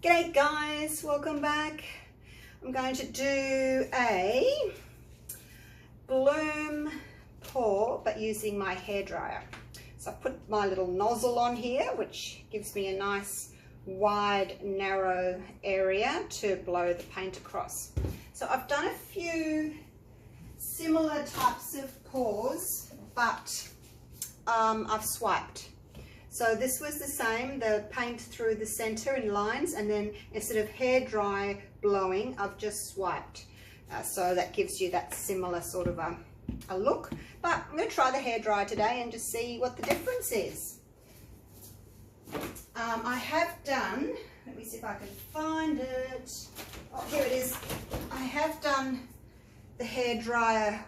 G'day guys, welcome back. I'm going to do a bloom pour but using my hairdryer. So I've put my little nozzle on here which gives me a nice wide narrow area to blow the paint across. So I've done a few similar types of pours but I've swiped. So this was the same, the paint through the center in lines, and then instead of hair dry blowing, I've just swiped. So that gives you that similar sort of a look. But I'm going to try the hairdryer today and just see what the difference is. I have done, let me see if I can find it. Oh, here it is. I have done the hairdryer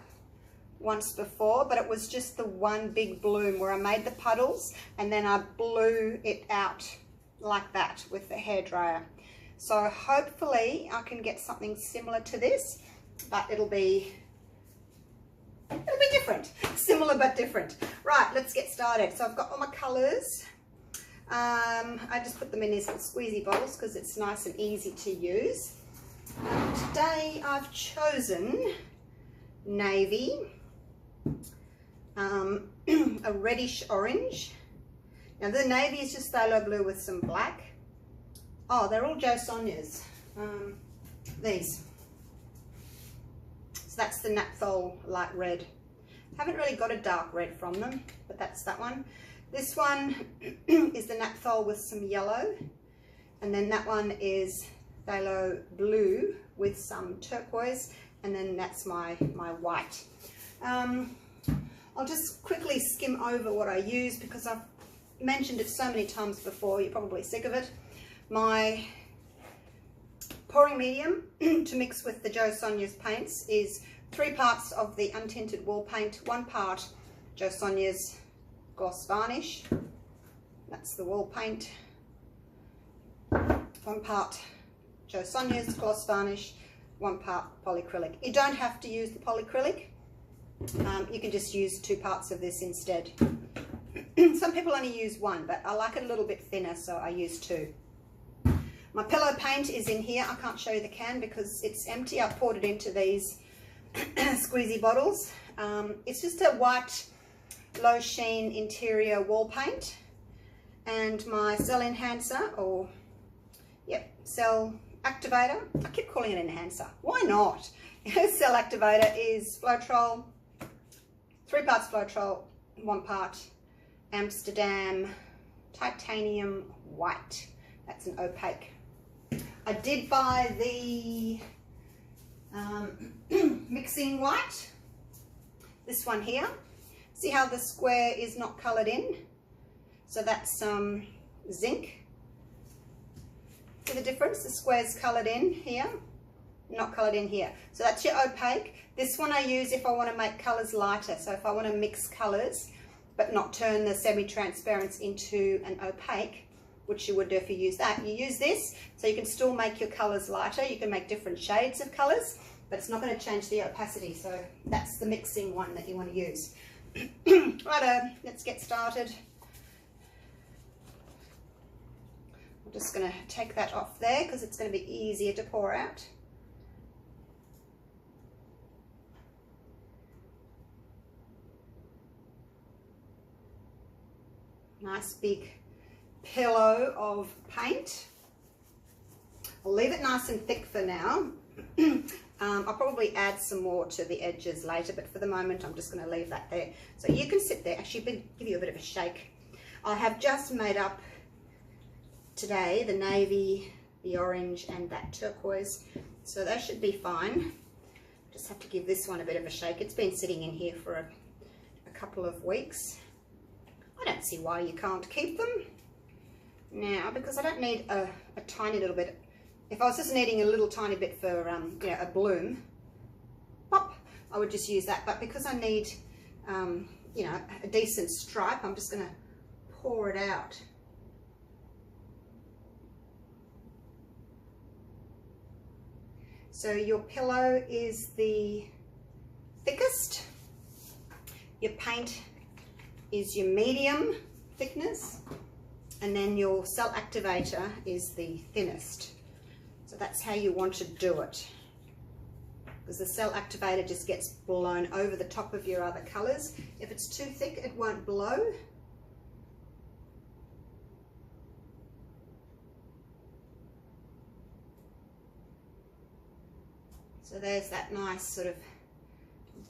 once before, but it was just the one big bloom where I made the puddles and then I blew it out like that with the hairdryer. So hopefully I can get something similar to this, but it'll be different. Similar but different. Right, let's get started. So I've got all my colours. I just put them in these little squeezy bottles because it's nice and easy to use. Today I've chosen navy, a reddish orange. Now the navy is just phthalo blue with some black. Oh, they're all Jo Sonjas. These. So that's the Naphthol light red. Haven't really got a dark red from them, but that's that one. This one is the Naphthol with some yellow, and then that one is phthalo blue with some turquoise, and then that's my white. I'll just quickly skim over what I use because I've mentioned it so many times before, you're probably sick of it. My pouring medium to mix with the Jo Sonjas paints is 3 parts of the untinted wall paint, 1 part Jo Sonjas gloss varnish, that's the wall paint, 1 part Jo Sonjas gloss varnish, 1 part polycrylic. You don't have to use the polycrylic. You can just use 2 parts of this instead. Some people only use 1, but I like it a little bit thinner, so I use 2. My pillow paint is in here. I can't show you the can because it's empty. I poured it into these squeezy bottles. It's just a white low sheen interior wall paint, and my cell enhancer, or cell activator. I keep calling it enhancer. Why not? Cell activator is Floetrol, 3 parts Floetrol, 1 part Amsterdam Titanium white. That's an opaque. I did buy the mixing white, this one here. See how the square is not coloured in? So that's zinc. See the difference? The square's coloured in here, not coloured in here. So that's your opaque. This one I use if I want to make colours lighter. So if I want to mix colours but not turn the semi-transparent into an opaque, which you would do if you use that. You use this so you can still make your colours lighter. You can make different shades of colours, but it's not going to change the opacity. So that's the mixing one that you want to use. Righto, let's get started. I'm just going to take that off there because it's going to be easier to pour out. Nice big pillow of paint. I'll leave it nice and thick for now. I'll probably add some more to the edges later, but for the moment I'm just going to leave that there. So you can sit there, actually give you a bit of a shake. I have just made up today the navy, the orange and that turquoise, so that should be fine. Just have to give this one a bit of a shake. It's been sitting in here for a couple of weeks. I don't see why you can't keep them now because I don't need a tiny little bit. If I was just needing a little tiny bit for you know, a bloom, pop, I would just use that. But because I need you know, a decent stripe, I'm just going to pour it out. So your pillow is the thickest, your paint is your medium thickness, and then your cell activator is the thinnest. So that's how you want to do it, because the cell activator just gets blown over the top of your other colours. If it's too thick, it won't blow. So there's that nice sort of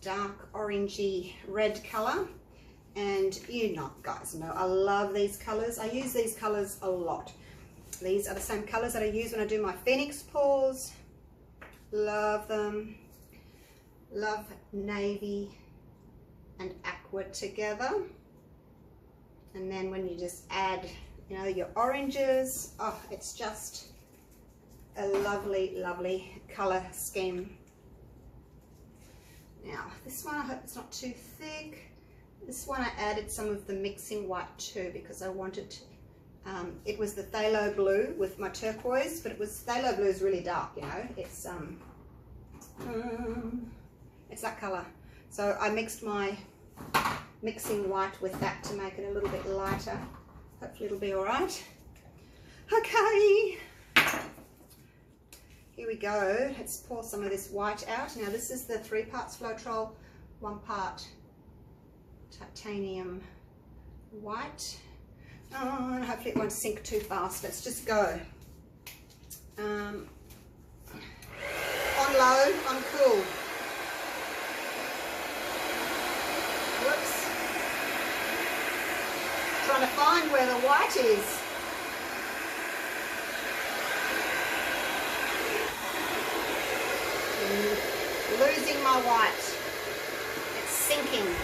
dark orangey red colour. And you guys know I love these colours. I use these colours a lot. These are the same colours that I use when I do my Phoenix paws. Love them. Love navy and aqua together. And then when you just add, you know, your oranges, oh, it's just a lovely, lovely colour scheme. Now, this one, I hope it's not too thick. This one I added some of the mixing white too, because I wanted, it was the phthalo blue with my turquoise, but phthalo blue is really dark, you know, it's that colour. So I mixed my mixing white with that to make it a little bit lighter. Hopefully it'll be all right. Okay, here we go. Let's pour some of this white out. Now this is the 3 parts Floetrol, 1 part titanium white. Oh, and hopefully it won't sink too fast. Let's just go. On low, on cool. Whoops. Trying to find where the white is. Losing my white. It's sinking.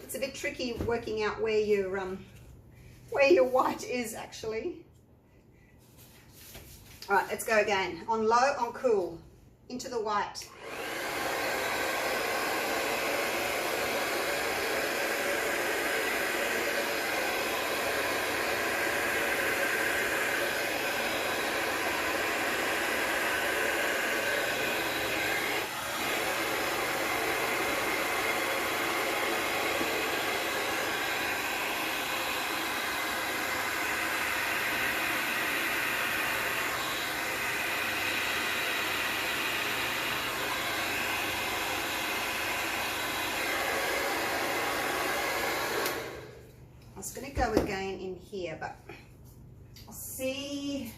It's a bit tricky working out where your white is actually. All right, let's go again. On low, on cool, into the white. I was going to go again in here, but I'll see,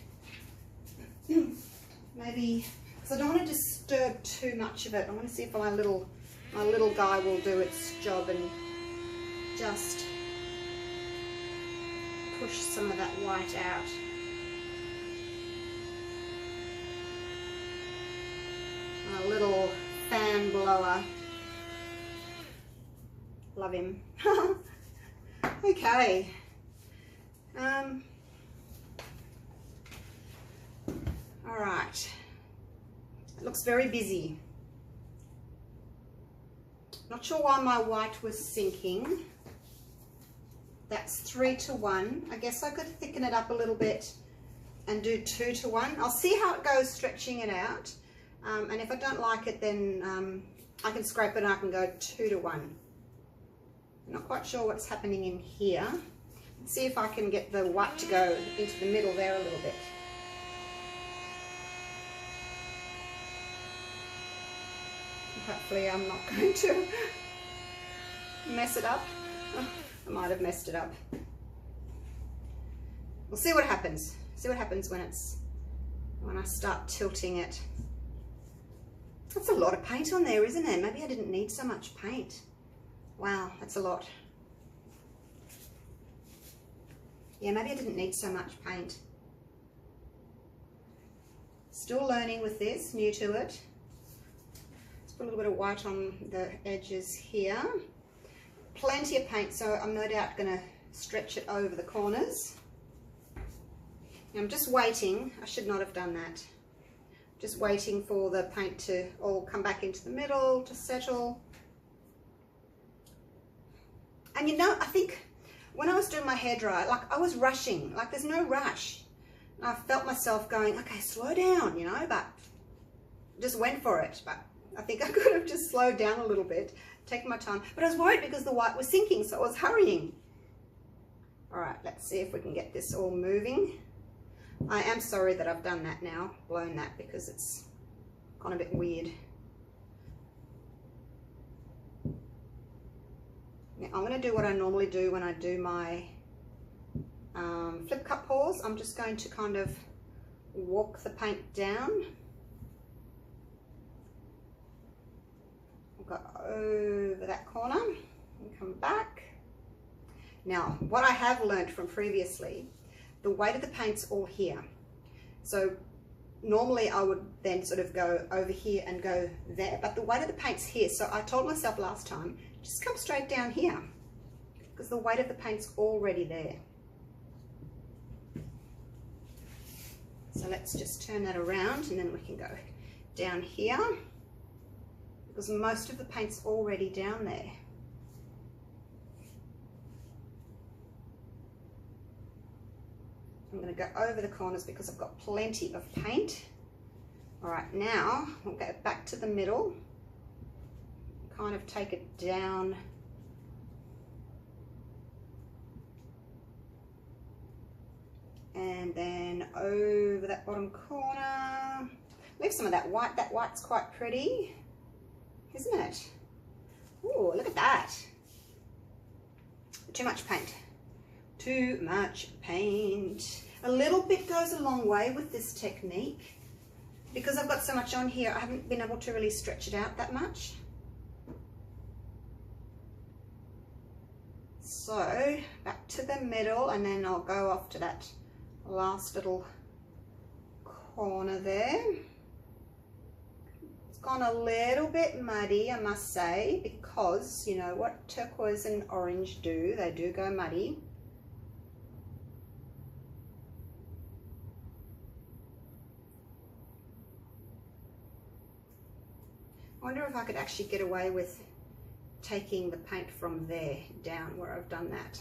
maybe, because I don't want to disturb too much of it. I want to see if my little guy will do its job and just push some of that white out. A little fan blower. Love him. Okay. All right. It looks very busy. Not sure why my white was sinking. That's 3 to 1. I guess I could thicken it up a little bit and do 2 to 1. I'll see how it goes stretching it out. And if I don't like it, then I can scrape it and I can go 2 to 1. I'm not quite sure what's happening in here. Let's see if I can get the white to go into the middle there a little bit. Hopefully I'm not going to mess it up. Oh, I might have messed it up. We'll see what happens. See what happens when I start tilting it. That's a lot of paint on there, isn't it? Maybe I didn't need so much paint. Wow, that's a lot. Yeah, maybe I didn't need so much paint. Still learning with this, new to it. Let's put a little bit of white on the edges here. Plenty of paint, so I'm no doubt going to stretch it over the corners. Now I'm just waiting. I should not have done that. Just waiting for the paint to all come back into the middle, to settle. And you know, I think when I was doing my hairdryer, like I was rushing, like there's no rush. And I felt myself going, okay, slow down, you know, but just went for it. But I think I could have just slowed down a little bit, taken my time. But I was worried because the white was sinking, so I was hurrying. All right, let's see if we can get this all moving. I am sorry that I've done that now, blown that, because it's gone a bit weird. Now I'm going to do what I normally do when I do my flip cut pours. I'm just going to kind of walk the paint down. I'll go over that corner and come back. Now, what I have learned from previously, the weight of the paint's all here. So normally I would then sort of go over here and go there, but the weight of the paint's here. So I told myself last time, just come straight down here because the weight of the paint's already there. So let's just turn that around and then we can go down here because most of the paint's already down there. I'm going to go over the corners because I've got plenty of paint. All right, now we'll go back to the middle, kind of take it down. And then over that bottom corner, leave some of that white. That white's quite pretty, isn't it? Oh, look at that. Too much paint. Too much paint. A little bit goes a long way with this technique. Because I've got so much on here, I haven't been able to really stretch it out that much. So back to the middle, and then I'll go off to that last little corner there. It's gone a little bit muddy, I must say, because you know what turquoise and orange do, they do go muddy. I wonder if I could actually get away with taking the paint from there down where I've done that.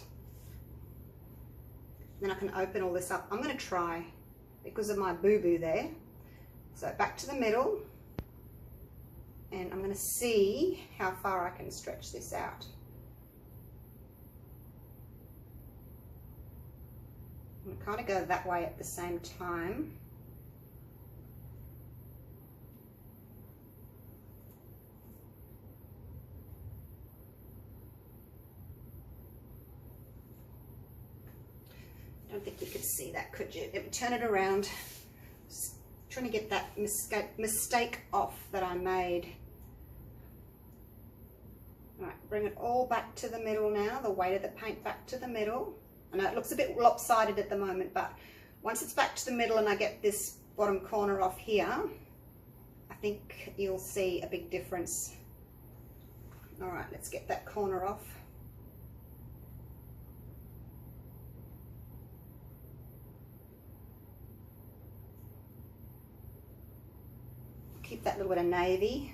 Then I can open all this up. I'm going to try because of my boo-boo there. So back to the middle, and I'm going to see how far I can stretch this out. I'm going to kind of go that way at the same time. I don't think you could see that, could you? Let me turn it around. Just trying to get that mistake off that I made. All right, bring it all back to the middle now, the weight of the paint back to the middle. I know it looks a bit lopsided at the moment, but once it's back to the middle and I get this bottom corner off here, I think you'll see a big difference. All right, let's get that corner off. Keep that little bit of navy.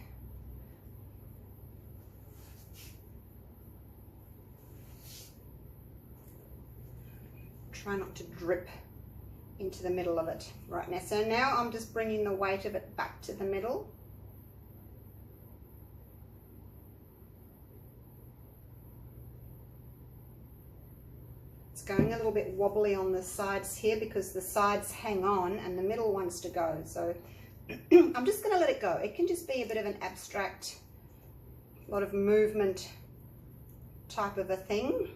Try not to drip into the middle of it right now. So now I'm just bringing the weight of it back to the middle. It's going a little bit wobbly on the sides here because the sides hang on and the middle wants to go. So I'm just going to let it go. It can just be a bit of an abstract, lot of movement type of a thing.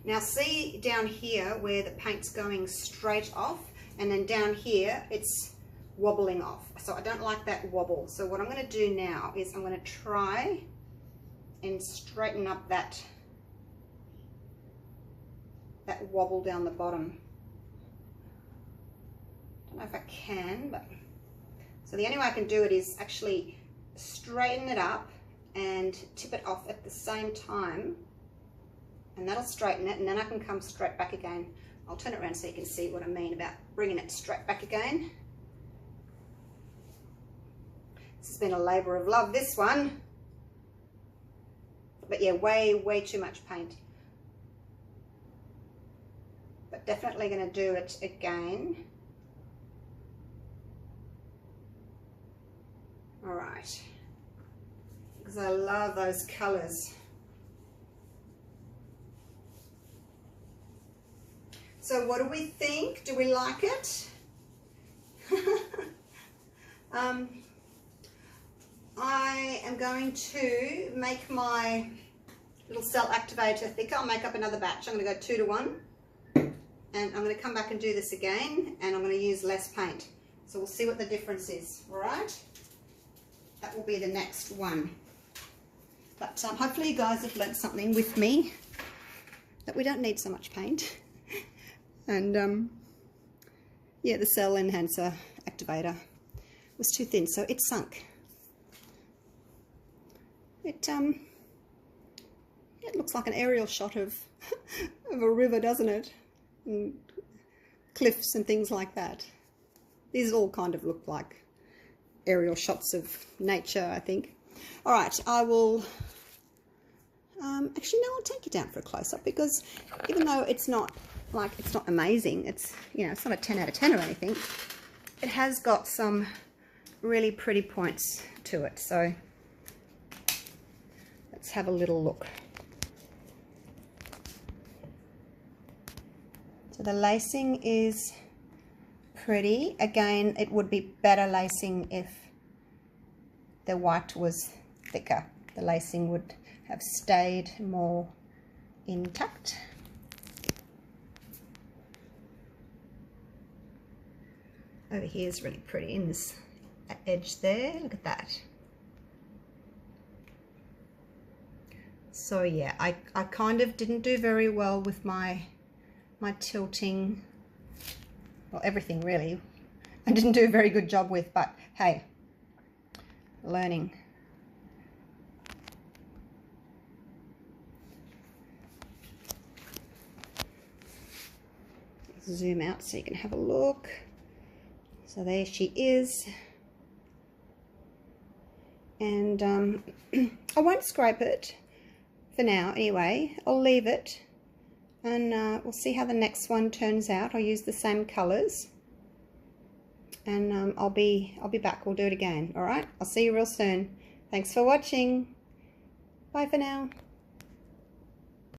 Now see down here where the paint's going straight off, and then down here it's wobbling off. So I don't like that wobble. So what I'm going to do now is I'm going to try and straighten up that wobble down the bottom. Don't know if I can, but so the only way I can do it is actually straighten it up and tip it off at the same time, and that'll straighten it, and then I can come straight back again. I'll turn it around so you can see what I mean about bringing it straight back again. This has been a labor of love, this one. But yeah, way too much paint. But definitely going to do it again. All right, because I love those colors. So what do we think? Do we like it? I am going to make my little cell activator thicker. I'll make up another batch. I'm going to go 2 to 1. And I'm going to come back and do this again. And I'm going to use less paint. So we'll see what the difference is. All right? That will be the next one. But hopefully you guys have learnt something with me. That we don't need so much paint. And yeah, the cell enhancer activator was too thin, so it sunk. It looks like an aerial shot of of a river, doesn't it? And cliffs and things like that. These all kind of look like aerial shots of nature, I think. All right, I will. Actually, no, I'll take you down for a close-up, because even though it's not amazing, it's, you know, it's not a 10 out of 10 or anything, it has got some really pretty points to it. So let's have a little look. So the lacing is pretty. Again, it would be better lacing if the white was thicker. The lacing would have stayed more intact. Over here is really pretty in this edge there. Look at that. So yeah, I kind of didn't do very well with my tilting. Well, everything really. I didn't do a very good job with, but hey, learning. Zoom out so you can have a look. So there she is. And I won't scrape it for now anyway. I'll leave it, and we'll see how the next one turns out. I'll use the same colours, and I'll be back. We'll do it again. All right, I'll see you real soon. Thanks for watching. Bye for now.